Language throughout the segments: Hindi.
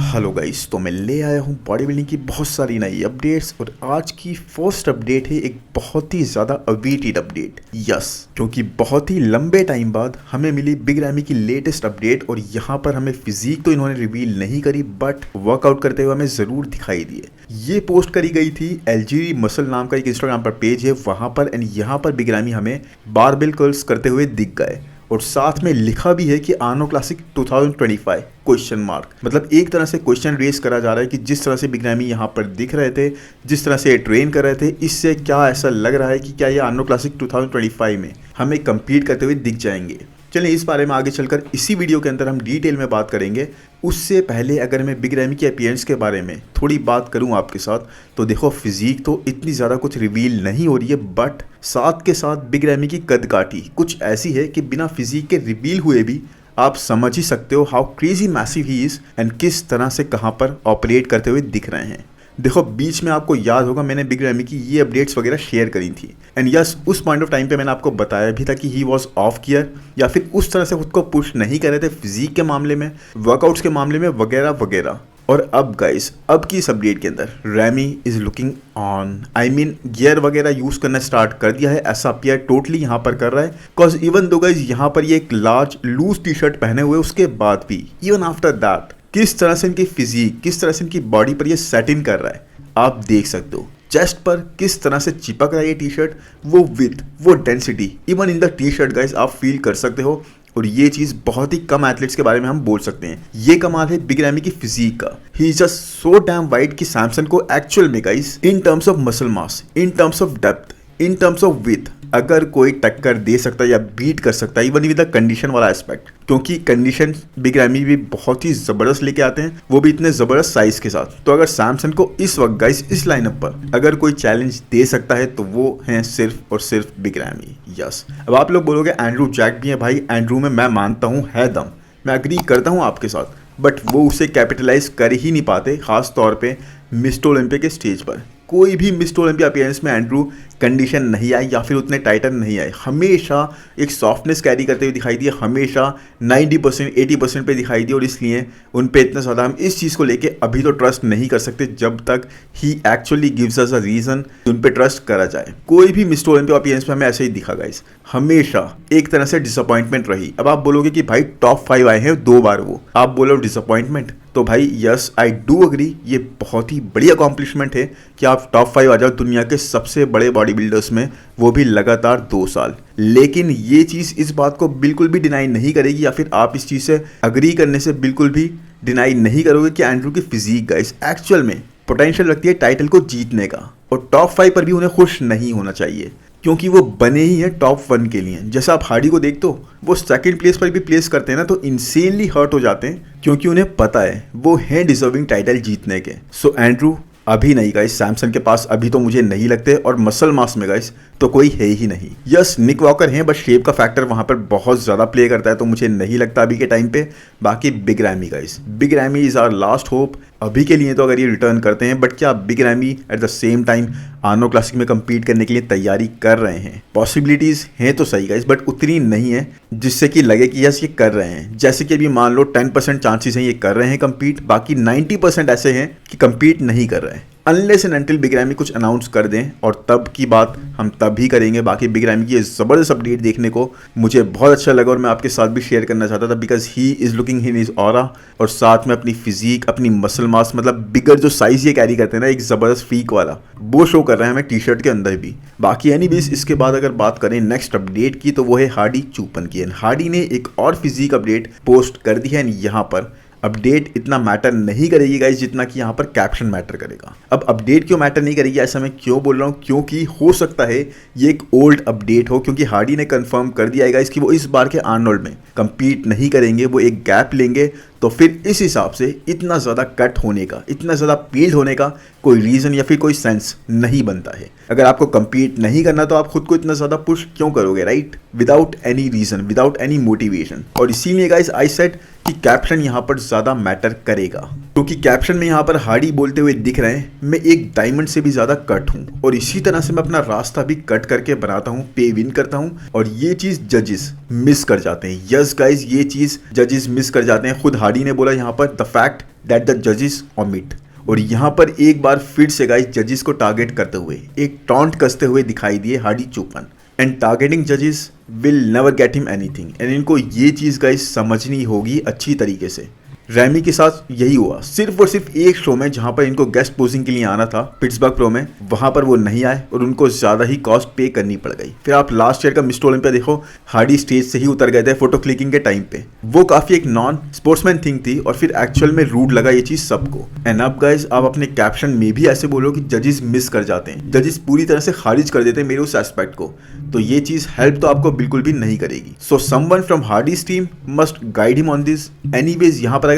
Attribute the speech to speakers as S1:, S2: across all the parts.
S1: हेलो गाइस, तो मैं ले आया हूँ बॉडी बिल्डिंग की बहुत सारी नई अपडेट्स। और आज की फर्स्ट अपडेट है एक बहुत ही ज़्यादा अवेटेड अपडेट। यस, क्योंकि बहुत ही लंबे टाइम बाद हमें मिली बिग रैमी की लेटेस्ट अपडेट। और यहाँ पर हमें फिजिक तो इन्होंने रिवील नहीं करी, बट वर्कआउट करते हुए हमें ज़रूर दिखाई दिए। ये पोस्ट करी गई थी एलजी मसल नाम का एक इंस्टाग्राम पर पेज है वहाँ पर, एंड यहाँ पर बिग रैमी हमें बारबेल कर्ल्स करते हुए दिख गए। और साथ में लिखा भी है कि आर्नो क्लासिक 2025 क्वेश्चन मार्क। मतलब एक तरह से क्वेश्चन रेस करा जा रहा है कि जिस तरह से बिग रैमी यहाँ पर दिख रहे थे, जिस तरह से ट्रेन कर रहे थे, इससे क्या ऐसा लग रहा है कि क्या ये आर्नो क्लासिक 2025 में हमें कंपीट करते हुए दिख जाएंगे। चलिए इस बारे में आगे चलकर इसी वीडियो के अंदर हम डिटेल में बात करेंगे। उससे पहले अगर मैं बिग रैमी के अपीयरेंस के बारे में थोड़ी बात करूं आपके साथ, तो देखो फिजिक तो इतनी ज़्यादा कुछ रिवील नहीं हो रही है, बट साथ के साथ बिग रैमी की कदकाठी कुछ ऐसी है कि बिना फिजिक के रिवील हुए भी आप समझ ही सकते हो how crazy massive he is and किस तरह से कहाँ पर ऑपरेट करते हुए दिख रहे हैं। देखो बीच में आपको याद होगा मैंने बिग रैमी की ये अपडेट्स वगैरह शेयर करी थी, एंड यस उस पॉइंट ऑफ टाइम पे मैंने आपको बताया भी था कि ही वॉज ऑफ गियर या फिर उस तरह से खुद को पुश नहीं कर रहे थे फिजिक के मामले में, वर्कआउट्स के मामले में वगैरह वगैरह। और अब गाइस, अब की इस अपडेट के अंदर ramie is looking on, I mean gear वगैरह यूज करना स्टार्ट कर दिया है, ऐसा अपीयर टोटली यहाँ पर कर रहा है। बिकॉज इवन दो गाइस यहाँ पर ये एक लार्ज लूज टी शर्ट पहने हुए, उसके बाद भी इवन आफ्टर दैट किस तरह से इनकी फिजिक, किस तरह से इनकी बॉडी पर ये सेट इन कर रहा है आप देख सकते हो। चेस्ट पर किस तरह से चिपक रहा है ये टी शर्ट, वो विथ, वो density even in the T shirt guys आप फील कर सकते हो। और ये चीज बहुत ही कम एथलीट्स के बारे में हम बोल सकते हैं। ये कमाल है बिग रैमी की फिजिक का। He is just so damn wide कि सैमसन को एक्चुअल में guys in terms of muscle mass, in terms of depth, in terms of with अगर कोई टक्कर दे सकता है या बीट कर सकता है, इवन विद द कंडीशन वाला एस्पेक्ट, क्योंकि कंडीशन बिग रैमी भी बहुत ही जबरदस्त लेके आते हैं, वो भी इतने जबरदस्त साइज के साथ। तो अगर सैमसन को इस वक्त गाइस इस लाइनअप पर अगर कोई चैलेंज दे सकता है तो वो है सिर्फ और सिर्फ बिग रैमी। यस, अब आप लोग बोलोगे एंड्रू जैक भी है, भाई एंड्रू में मैं मानता हूँ है दम, मैं अग्री करता हूँ आपके साथ, बट वो उसे कैपिटलाइज कर ही नहीं पाते, खास तौर पे मिस्टर ओलंपिया के स्टेज पर। कोई भी मिस्टर ओलंपिया अपीयरेंस में एंड्रू कंडीशन नहीं आई या फिर उतने टाइटन नहीं आए, हमेशा एक सॉफ्टनेस कैरी करते हुए दिखाई दिए, हमेशा 90% 80% पे दिखाई दिए। और इसलिए उन पे इतना ज़्यादा हम इस चीज़ को लेके अभी तो ट्रस्ट नहीं कर सकते जब तक he actually gives us a reason उन पे ट्रस्ट करा जाए। कोई भी मिस्टर ओलंपिया अपीयरेंस में हमें ऐसे ही दिखा गाइस, हमेशा एक तरह से डिसअपॉइंटमेंट रही। अब आप बोलोगे कि भाई टॉप 5 आए हैं 2 बार, वो आप बोलो डिसअपॉइंटमेंट, तो भाई यस आई डू अग्री, ये बहुत ही बड़ी अकॉम्प्लिशमेंट है कि आप टॉप 5 आ जाओ दुनिया के सबसे बड़े बॉडी बिल्डर्स में, वो भी लगातार 2 साल। लेकिन ये चीज़ इस बात को बिल्कुल भी डिनाई नहीं करेगी, या फिर आप इस चीज़ से अग्री करने से बिल्कुल भी डिनाई नहीं करोगे कि एंड्रू की फिजिक गाइस एक्चुअल में पोटेंशियल रखती है टाइटल को जीतने का। और टॉप 5 पर भी उन्हें खुश नहीं होना चाहिए, क्योंकि वो बने ही है टॉप 1 के लिए। जैसा आप हार्डी को देखते हो, वो सेकंड प्लेस पर भी प्लेस करते हैं ना तो इंसेनली हर्ट हो जाते हैं, क्योंकि उन्हें पता है वो हैं डिजर्विंग टाइटल जीतने के। सो एंड्रू अभी नहीं गाइस, सैमसन के पास अभी तो मुझे नहीं लगते, और मसल मास में गाइस तो कोई है ही नहीं। यस निक वॉकर हैं, बट शेप का फैक्टर वहां पर बहुत ज़्यादा प्ले करता है, तो मुझे नहीं लगता अभी के टाइम पे। बाकी Big Ramy guys, Big Ramy is our last hope अभी के लिए तो, अगर ये रिटर्न करते हैं। बट क्या big ramie at the same time आर्नो classic में compete करने के लिए तैयारी कर रहे हैं? पॉसिबिलिटीज़ हैं तो सही गाइस, बट उतनी नहीं है जिससे कि लगे कि यस ये कर रहे हैं। जैसे कि अभी मान लो 10% चांसेस हैं ये कर रहे हैं compete, बाकी 90% ऐसे हैं कि compete नहीं कर रहे हैं। Unless and until big ramie कुछ अनाउंस कर दें, और तब की बात हम तब भी करेंगे। बाकी बिग रैमी की ये ज़बरदस्त अपडेट देखने को मुझे बहुत अच्छा लगा, और मैं आपके साथ भी शेयर करना चाहता था, because he is looking in his aura, और साथ में अपनी फिजिक, अपनी मसल मास, मतलब बिगर जो साइज ये कैरी करते हैं ना, एक ज़बरदस्त फीक वाला, वो शो कर रहे हैं हमें टी शर्ट के अंदर भी। बाकी एनीवेज इसके बाद अगर बात करें नेक्स्ट अपडेट की, तो वो है हार्डी चूपन की। हार्डी ने एक और फिजिक अपडेट पोस्ट कर दी है, यहाँ पर अपडेट इतना मैटर नहीं करेगी गाइस जितना कि यहाँ पर कैप्शन मैटर करेगा। अब अपडेट क्यों मैटर नहीं करेगी ऐसा मैं क्यों बोल रहा हूँ, क्योंकि हो सकता है ये एक ओल्ड अपडेट हो, क्योंकि हार्डी ने कंफर्म कर दिया है गाइस कि वो इस बार के आर्नोल्ड में compete नहीं करेंगे, वो एक गैप लेंगे। तो फिर इस हिसाब से इतना ज़्यादा कट होने का, इतना ज़्यादा पील्ड होने का कोई रीज़न या फिर कोई सेंस नहीं बनता है। अगर आपको compete नहीं करना तो आप खुद को इतना ज़्यादा पुश क्यों करोगे, right? Without any reason, without any motivation. और इसीलिए गाइस आई सेड कि कैप्शन यहाँ पर ज़्यादा मैटर करेगा, क्योंकि कैप्शन में यहाँ पर हार्डी बोलते हुए दिख रहे हैं मैं एक डायमंड से भी ज़्यादा कट हूँ, और इसी तरह से मैं अपना रास्ता भी कट करके बनाता हूँ, पे विन करता हूँ। और ये चीज़ जजेस मिस कर जाते हैं। यस गाइज, ये चीज़ जजेस मिस कर जाते हैं। खुद हार्डी ने बोला यहाँ पर द फैक्ट दैट द जजेस omit। और यहाँ पर एक बार फिर से गाइस जजेस को टारगेट करते हुए एक टॉन्ट कसते हुए दिखाई दिए हार्डी चुपन। एंड टारगेटिंग जजेस will never get him anything. And इनको ये चीज़ गाइस समझनी होगी अच्छी तरीके से। रैमी के साथ यही हुआ, सिर्फ और सिर्फ एक शो में जहां पर इनको गेस्ट पोजिंग के लिए आना था पिट्सबर्ग प्रो में, वहां पर वो नहीं आए और उनको ज़्यादा ही कॉस्ट पे करनी पड़ गई। फिर आप लास्ट ईयर का मिस्टर ओलंपिया देखो, हार्डी स्टेज से ही उतर गए थे फोटो क्लिकिंग के टाइम पे। वो काफ़ी एक नॉन स्पोर्ट्समैन थिंग थी और फिर एक्चुअल में रूड लगा ये चीज़ सबको। एंड अब गाइज आप अपने कैप्शन में भी ऐसे बोलो कि जजेस मिस कर जाते हैं, जजेस पूरी तरह से खारिज कर देते हैं मेरे उस एस्पेक्ट को, तो ये चीज़ हेल्प तो आपको बिल्कुल भी नहीं करेगी। So someone from Hardy's team must guide him on this. Anyways यहाँ पर अगर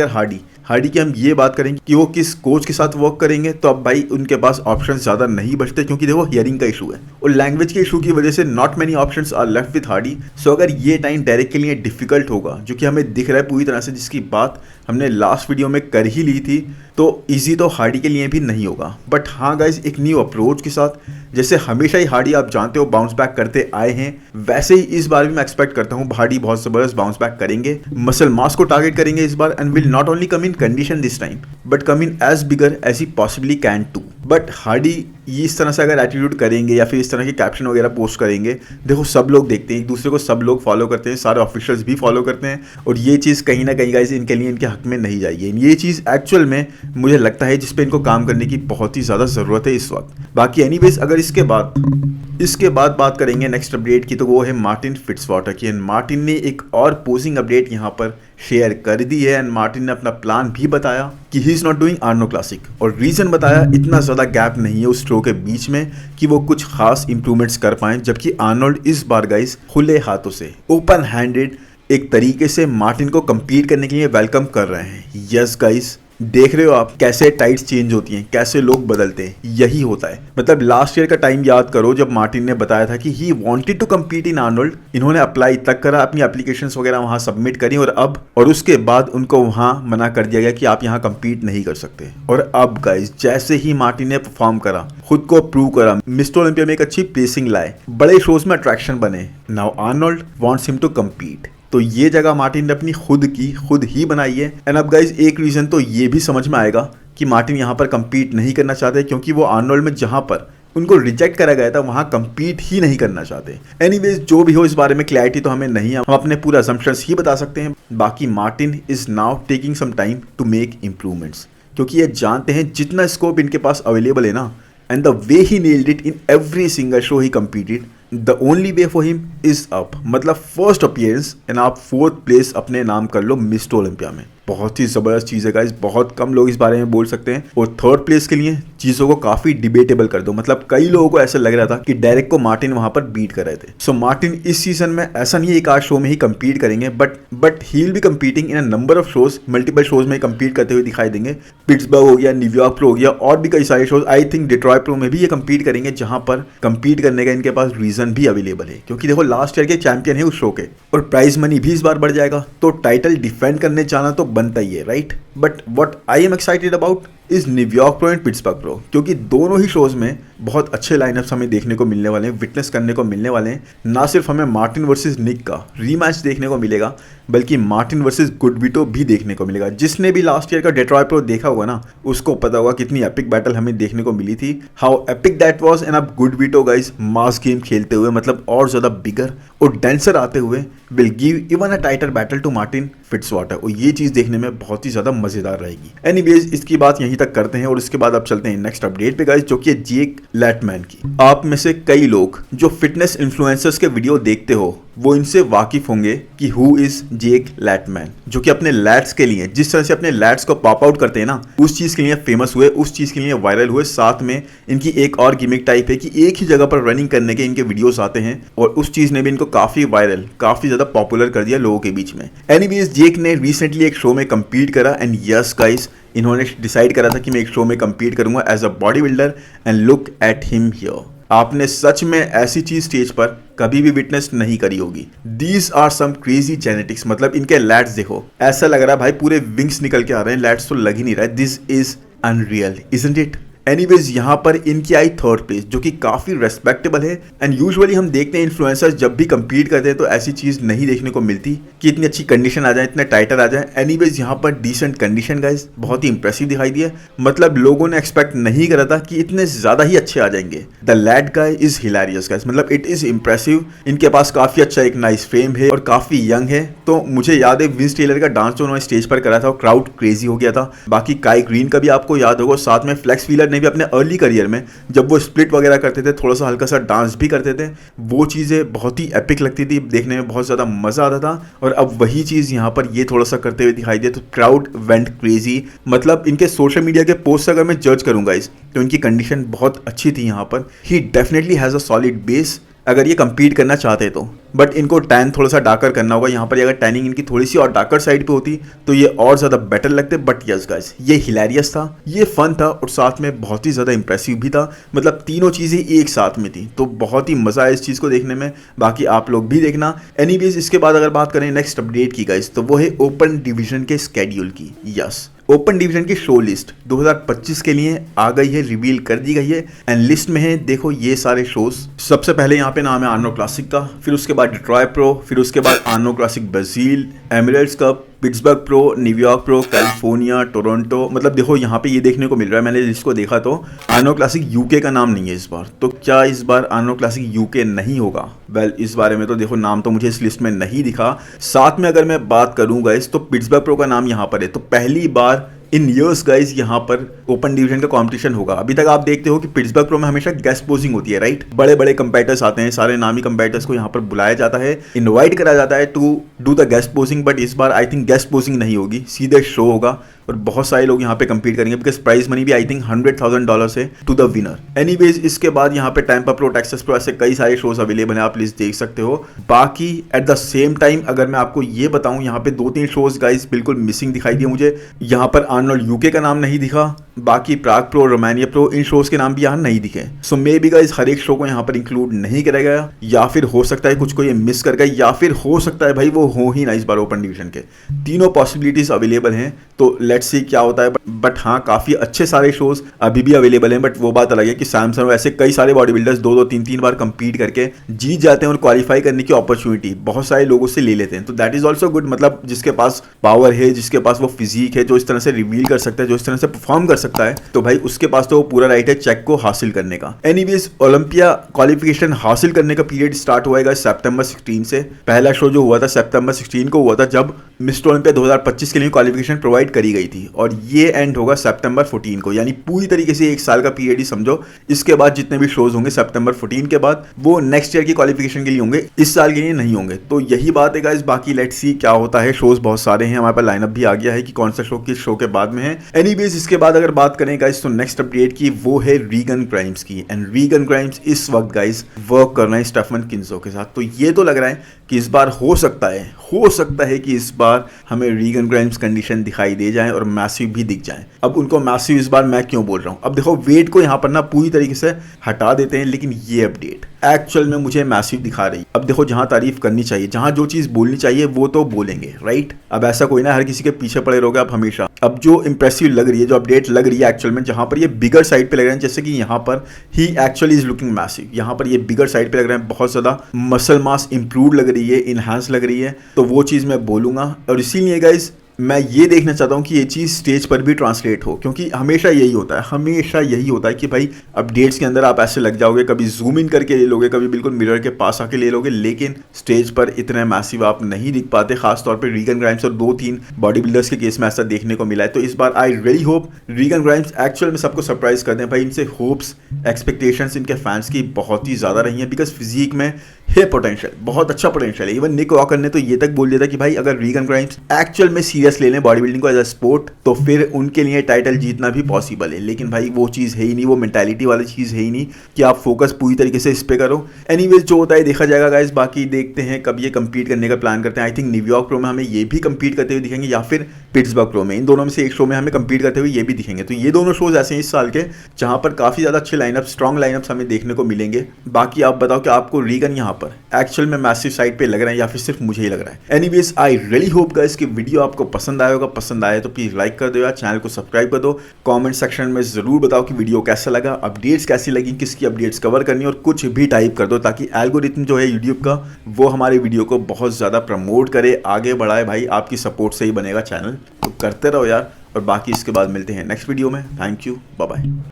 S1: हार्डी की हम ये बात करेंगे कि वो किस कोच के साथ वर्क करेंगे, तो अब भाई उनके पास ऑप्शन ज़्यादा नहीं बचते, क्योंकि देखो हियरिंग का इशू है और लैंग्वेज के इशू की वजह से not many options are left with Hardy. So अगर ये टाइम डायरेक्ट के लिए डिफिकल्ट होगा, जो कि हमें दिख रहा है पूरी तरह से, जिसकी बात हमने लास्ट वीडियो में कर ही ली थी, तो इजी तो हार्डी के लिए भी नहीं होगा। बट हाँ गाइज, एक न्यू अप्रोच के साथ, जैसे हमेशा ही हार्डी आप जानते हो बाउंस बैक करते आए हैं, वैसे ही इस बार भी मैं एक्सपेक्ट करता हूँ हार्डी बहुत जबरदस्त बाउंस बैक करेंगे, मसल मास को टारगेट करेंगे इस बार, and will not only come in condition this time but come in as bigger as he possibly can too. But Hardy इस तरह से अगर एटीट्यूड करेंगे या फिर इस तरह के कैप्शन वगैरह पोस्ट करेंगे, देखो सब लोग देखते हैं एक दूसरे को, सब लोग फॉलो करते हैं, सारे ऑफिशियल्स भी फॉलो करते हैं, और ये चीज़ कहीं ना कहीं गाइस इनके लिए इनके हक में नहीं जाएगी। ये चीज़ एक्चुअल में मुझे लगता है जिस पे इनको काम करने की बहुत ही ज़्यादा ज़रूरत है इस वक्त। बाकी एनीवेज अगर इसके बाद बात करेंगे नेक्स्ट अपडेट की, तो वो है मार्टिन फिट्जवाटर की। एंड मार्टिन ने एक और पोजिंग अपडेट यहाँ पर शेयर कर दी है। एंड मार्टिन ने अपना प्लान भी बताया कि he is not doing आर्नो classic, और रीज़न बताया इतना ज़्यादा गैप नहीं है उस शो के बीच में कि वो कुछ खास इंप्रूवमेंट्स कर पाएँ, जबकि आर्नोल्ड इस बार गाइस खुले हाथों से ओपन हैंडेड एक तरीके से मार्टिन को compete करने के लिए वेलकम कर रहे हैं। यस गाइस, देख रहे हो आप कैसे टाइट्स चेंज होती हैं, कैसे लोग बदलते हैं, यही होता है। मतलब लास्ट ईयर का टाइम याद करो जब मार्टिन ने बताया था कि he wanted to compete in Arnold, इन्होंने अप्लाई तक करा, अपनी एप्लीकेशंस वगैरह वहां सबमिट करी, और उसके बाद उनको वहां मना कर दिया गया कि आप यहां compete नहीं कर सकते। और अब गाइस जैसे ही मार्टिन ने परफॉर्म करा, खुद को प्रूव करा, मिस्टर ओलंपिया में एक अच्छी प्लेसिंग लाए, बड़े शोज में अट्रैक्शन बने, now Arnold wants him to compete। तो ये जगह मार्टिन ने अपनी खुद ही बनाई है। एंड अब गाइज एक रीज़न तो ये भी समझ में आएगा कि मार्टिन यहाँ पर compete नहीं करना चाहते, क्योंकि वो आर्नोल्ड में जहाँ पर उनको रिजेक्ट करा गया था वहाँ compete ही नहीं करना चाहते। एनीवेज जो भी हो, इस बारे में क्लैरिटी तो हमें नहीं है, हम अपने पूरे असम्पशंस ही बता सकते हैं। बाकी Martin is now taking some time to make improvements, क्योंकि ये जानते हैं जितना स्कोप इनके पास अवेलेबल है ना, and the way he nailed it in every single show he competed, the only way for him is up. मतलब फर्स्ट अपीयरेंस एंड आप 4th प्लेस अपने नाम कर लो मिस्टर ओलंपिया में, बहुत ही ज़बरदस्त चीज़ है गाइस, बहुत कम लोग इस बारे में बोल सकते हैं। और 3rd प्लेस के लिए चीज़ों को काफ़ी डिबेटेबल कर दो, मतलब कई लोगों को ऐसा लग रहा था कि डायरेक्ट को मार्टिन वहाँ पर बीट कर रहे थे। सो मार्टिन इस सीजन में ऐसा नहीं है एक आध शो में ही compete करेंगे, but he will be competing in a number of shows, multiple shows में compete करते हुए दिखाई देंगे। पिट्सबर्ग हो गया, न्यूयॉर्क प्रो हो गया, और भी कई सारे shows, I think Detroit pro में भी ये compete करेंगे, जहाँ पर compete करने का इनके पास रीजन भी अवेलेबल है, क्योंकि देखो लास्ट ईयर के चैंपियन है उस शो के, और प्राइज मनी भी इस बार बढ़ जाएगा, तो टाइटल डिफेंड करने जाना तो बनता ही है, right. But what I am excited about is New York pro and Pittsburgh pro, क्योंकि दोनों ही शोज में बहुत अच्छे लाइनअप्स हमें देखने को मिलने वाले हैं, विटनेस करने को मिलने वाले हैं। ना सिर्फ हमें मार्टिन वर्सेस निक का रीमैच देखने को मिलेगा, बल्कि मार्टिन वर्सेस गुडविटो भी देखने को मिलेगा। जिसने भी लास्ट ईयर का डेट्रॉयट प्रो देखा होगा ना, उसको पता होगा कितनी एपिक बैटल हमें देखने को मिली थी, how epic that was. And अब गुडविटो गाइस मास गेम खेलते हुए, मतलब और ज़्यादा बिगर और डेंसर आते हुए, will give even a tighter battle to Martin Fitzwater, और ये चीज़ देखने में बहुत ही ज़्यादा मज़ेदार रहेगी। एनीवेज इसकी बात यहीं तक करते हैं और इसके बाद अब चलते हैं नेक्स्ट अपडेट पे गाइस, जो कि है जेक लैटमैन की। आप में से कई लोग जो फिटनेस इन्फ्लुएंसर्स के वीडियो देखते हो, वो इनसे वाकिफ होंगे कि हु इज जेक लैटमैन, जो कि अपने लैट्स के लिए जिस तरह से अपने लैट्स को पॉप आउट करते हैं ना, उस चीज़ के लिए फेमस हुए, उस चीज़ के लिए वायरल हुए। साथ में इनकी एक और गिमिक टाइप है कि एक ही जगह पर रनिंग करने के इनके वीडियोस आते हैं, और उस चीज़ ने भी इनको काफ़ी वायरल, काफ़ी ज़्यादा पॉपुलर कर दिया लोगों के बीच में। एनीवेज जेक ने रिसेंटली एक शो में compete करा, एंड यस गाइस, इन्होंने डिसाइड करा था कि मैं एक शो में compete करूंगा as a body builder, and look at him here. आपने सच में ऐसी चीज स्टेज पर कभी भी विटनेस नहीं करी होगी। These are some crazy genetics, मतलब इनके लैट्स देखो, ऐसा लग रहा है भाई पूरे विंग्स निकल के आ रहे हैं, लैट्स तो लग ही नहीं रहा है। This is unreal, isn't it? Anyways यहाँ पर इनकी आई थर्ड प्लेस, जो कि काफी रेस्पेक्टेबल है। एंड यूजुअली हम देखते हैं इन्फ्लुएंसर्स जब भी कंपीट करते हैं तो ऐसी चीज नहीं देखने को मिलती कि इतनी अच्छी कंडीशन आ जाए, इतने टाइटल आ जाए। एनीवेज यहाँ पर डिसेंट कंडीशन गाइस, बहुत ही इंप्रेसिव दिखाई दिया। मतलब लोगों ने एक्सपेक्ट नहीं करा था कि इतने ज्यादा ही अच्छे आ जाएंगे। The lad guy is hilarious guys, मतलब इट इज इंप्रेसिव। इनके पास काफी अच्छा एक नाइस फ्रेम है और काफी यंग है। तो मुझे याद है विंस टेलर का डांस जो उन्होंने स्टेज पर करा था, क्राउड क्रेजी हो गया था। बाकी काई ग्रीन का भी आपको याद होगा, साथ में फ्लेक्स व्हीलर ने भी अपने अर्ली करियर में जब वो स्प्लिट वगैरह करते थे, थोड़ा सा हल्का सा डांस भी करते थे, वो चीज़ें बहुत ही एपिक लगती थी, देखने में बहुत ज़्यादा मज़ा आता था। और अब वही चीज़ यहाँ पर ये थोड़ा सा करते हुए दिखाई दिया तो क्राउड वेंट क्रेजी। मतलब इनके सोशल मीडिया के पोस्ट अगर मैं जज करूँगा इस, तो इनकी कंडीशन बहुत अच्छी थी यहाँ पर। He definitely has a solid base अगर ये कंपीट करना चाहते तो, बट इनको टैन थोड़ा सा डार्कर करना होगा। यहाँ पर अगर टैनिंग इनकी थोड़ी सी और डार्कर साइड पे होती तो ये और ज़्यादा बेटर लगते। बट यस गाइस, ये हिलेरियस था, ये फन था और साथ में बहुत ही ज़्यादा इंप्रेसिव भी था। मतलब तीनों चीज़ें एक साथ में थी, तो बहुत ही मज़ा आया इस चीज़ को देखने में। बाकी आप लोग भी देखना। एनीवेज, इसके बाद अगर बात करें नेक्स्ट अपडेट की गाइस, तो वो है ओपन डिवीजन के स्केड्यूल की। यस, ओपन डिवीजन की शो लिस्ट 2025 के लिए आ गई है, रिवील कर दी गई है। एंड लिस्ट में है देखो ये सारे शोज। सबसे पहले यहाँ पे नाम है आर्नो क्लासिक का, फिर उसके बाद डिट्रॉयट प्रो, फिर उसके बाद आर्नो classic Brazil, Emirates cup, Pittsburgh pro, New York pro, California, Toronto. मतलब देखो यहाँ पे ये देखने को मिल रहा है, मैंने जिसको देखा तो आर्नो क्लासिक यूके का नाम नहीं है इस बार। तो क्या इस बार आर्नो क्लासिक यूके नहीं होगा? वेल, इस बारे में तो देखो नाम तो मुझे इस लिस्ट में नहीं दिखा। साथ में अगर मैं बात करूंगा इस, तो पिट्सबर्ग प्रो का नाम यहाँ पर है। तो पहली बार इन ईयर्स गाइज यहाँ पर ओपन डिवीजन का कंपटीशन होगा। अभी तक आप देखते हो कि पिट्सबर्ग प्रो में हमेशा गेस्ट पोजिंग होती है, राइट? बड़े बड़े कंपेटिटर्स आते हैं, सारे नामी कंपेटिटर्स को यहाँ पर बुलाया जाता है, इनवाइट करा जाता है to do the guest posing. But इस बार आई थिंक गेस्ट पोजिंग नहीं होगी, सीधे शो होगा और बहुत सारे लोग यहाँ पे कंपीट करेंगे, बिकॉज प्राइस मनी भी आई थिंक $100,000 है टू द विनर। एनीवेज, इसके बाद यहाँ पे टैम्पा प्रो, टेक्सास प्रो, ऐसे कई सारे शोज अवेलेबल हैं, आप लिस्ट देख सकते हो। बाकी एट द सेम टाइम अगर मैं आपको ये बताऊं, यहाँ पे 2-3 शोज गाइस बिल्कुल मिसिंग दिखाई दिए मुझे। यहाँ पर आर्नोल्ड यूके का नाम नहीं दिखा, बाकी प्राग प्रो, रोमानिया प्रो, इन शोज के नाम भी यहाँ नहीं दिखे। सो मे बी गाइस हर एक शो को यहाँ पर इंक्लूड नहीं करा गया, या फिर हो सकता है कुछ को ये मिस कर गए, या फिर हो सकता है भाई वो हो ही ना इस बार ओपन डिवीजन के। तीनों पॉसिबिलिटीज अवेलेबल हैं, तो लेट्स सी क्या होता है। बट हाँ, काफी अच्छे सारे शोज अभी भी अवेलेबल हैं। बट वो बात अलग है कि सैमसंग ऐसे कई सारे बॉडी बिल्डर्स 2-3 बार कंपीट करके जीत जाते हैं और क्वालिफाई करने की अपॉर्चुनिटी बहुत सारे लोगों से ले लेते हैं। तो दैट इज ऑल्सो गुड। मतलब जिसके पास पावर है, जिसके पास वो फिजिक है, जो इस तरह से रिवील कर सकता है, जो इस तरह से परफॉर्म कर सकता है, तो भाई उसके पास तो वो पूरा राइट है चेक को हासिल करने का। एनीवेज, ओलंपिया क्वालिफिकेशन हासिल करने का पीरियड स्टार्ट हुआ सितंबर 16 से। पहला शो जो हुआ था सितंबर 16 को हुआ था, जब मिस्टर ओलंपिया 2025 के लिए क्वालिफिकेशन प्रोवाइड करी गई थी, और ये एंड होगा सितंबर 14 को। यानी पूरी तरीके से 1 साल का पीरियड ही समझो। इसके बाद जितने भी शोज होंगे सितंबर 14 के बाद, वो नेक्स्ट ईयर की क्वालिफिकेशन के लिए होंगे, इस साल के लिए नहीं होंगे। तो यही बात है गाइस। बाकी लेट्स सी क्या होता है। शोज बहुत सारे हैं, हमारे पास लाइनअप भी आ गया है कि कौन सा शो किस शो के बाद में है। एनीवेज, इसके बाद अगर बात करें गाइस, तो नेक्स्ट अपडेट की वो है रीगन ग्राइम्स की। एंड रीगन ग्राइम्स इस वक्त गाइस वर्क कर रहे हैं स्टेफन किन्जो के साथ। तो ये तो लग रहा है कि इस बार हो सकता है कि इस बार हमें रीगन ग्राइम्स कंडीशन दिखाई दे जाए और मैसिव भी दिख जाए। अब उनको मैसिव इस बार मैं क्यों बोल रहा हूँ, अब देखो वेट को यहाँ पर ना पूरी तरीके से हटा देते हैं, लेकिन ये अपडेट एक्चुअल में मुझे मैसिव दिखा रही। अब देखो, जहां तारीफ करनी चाहिए, जहां जो चीज बोलनी चाहिए वो तो बोलेंगे, राइट? अब ऐसा कोई ना हर किसी के पीछे पड़े रहोगे आप हमेशा। अब जो इंप्रेसिव लग रही है, जो अपडेट लग रही है एक्चुअल में, जहां पर ये बिगर साइड पे लग रहे हैं, जैसे कि यहाँ पर ही एक्चुअली इज लुकिंग मैसिव, यहाँ पर ये बिगर साइड पे लग रहे हैं, बहुत ज्यादा मसल मास इंप्रूव लग रही है, इनहांस लग रही है, तो वो चीज मैं बोलूंगा। और इसीलिए गाइज मैं ये देखना चाहता हूँ कि ये चीज़ स्टेज पर भी ट्रांसलेट हो, क्योंकि हमेशा यही होता है कि भाई अपडेट्स के अंदर आप ऐसे लग जाओगे, कभी जूम इन करके ले लोगे, कभी बिल्कुल मिरर के पास आके ले लोगे, लेकिन स्टेज पर इतने मैसिव आप नहीं दिख पाते। खासतौर पर रीगन ग्राइम्स और 2-3 बॉडी बिल्डर्स के केस में ऐसा देखने को मिला है। तो इस बार I really hope Reagan Grimes actual में सबको सरप्राइज कर दें। भाई इनसे होप्स, एक्सपेक्टेशंस इनके फैंस की बहुत ही ज़्यादा रही हैं, बिकॉज फिजिक में है पोटेंशियल, बहुत अच्छा पोटेंशियल है। इवन निक वॉकर ने तो ये तक बोल दिया था कि भाई अगर रीगन ग्राइम्स एक्चुअल में सीरियस ले लें बॉडी बिल्डिंग को एज अ स्पोर्ट, तो फिर उनके लिए टाइटल जीतना भी पॉसिबल है। लेकिन भाई वो चीज़ है ही नहीं, वो मेंटालिटी वाली चीज़ है ही नहीं कि आप फोकस पूरी तरीके से इस पे करो। एनीवेज, जो होता है देखा जाएगा गाइस। बाकी देखते हैं कब ये कंपीट करने का प्लान करते हैं। आई थिंक न्यूयॉर्क प्रो में हमें ये भी कंपीट करते हुए दिखेंगे, या फिर पिट्सबर्ग रो में। इन दोनों में से एक शो में हमें कम्पीट करते हुए ये भी दिखेंगे। तो ये दोनों शोज ऐसे हैं इस साल के जहां पर काफ़ी ज़्यादा अच्छे लाइनअप, स्ट्रॉन्ग लाइनअप्स हमें देखने को मिलेंगे। बाकी आप बताओ कि आपको रीगन यहाँ पर एक्चुअल में मैसिव साइड पे लग रहा है या फिर सिर्फ मुझे ही लग रहा है। Anyways I really hope guys कि वीडियो आपको पसंद आया होगा। पसंद आए तो प्लीज़ लाइक कर दो यार, चैनल को सब्सक्राइब कर दो। कमेंट सेक्शन में ज़रूर बताओ कि वीडियो कैसा लगा, अपडेट्स कैसी लगी, किसकी अपडेट्स कवर करनी, और कुछ भी टाइप कर दो ताकि एल्गोरिथम जो है यूट्यूब का वो हमारे वीडियो को बहुत ज़्यादा प्रमोट करे, आगे बढ़ाए। भाई आपकी सपोर्ट से ही बनेगा चैनल, तो करते रहो यार। और बाकी इसके बाद मिलते हैं नेक्स्ट वीडियो में। Thank you, bye bye.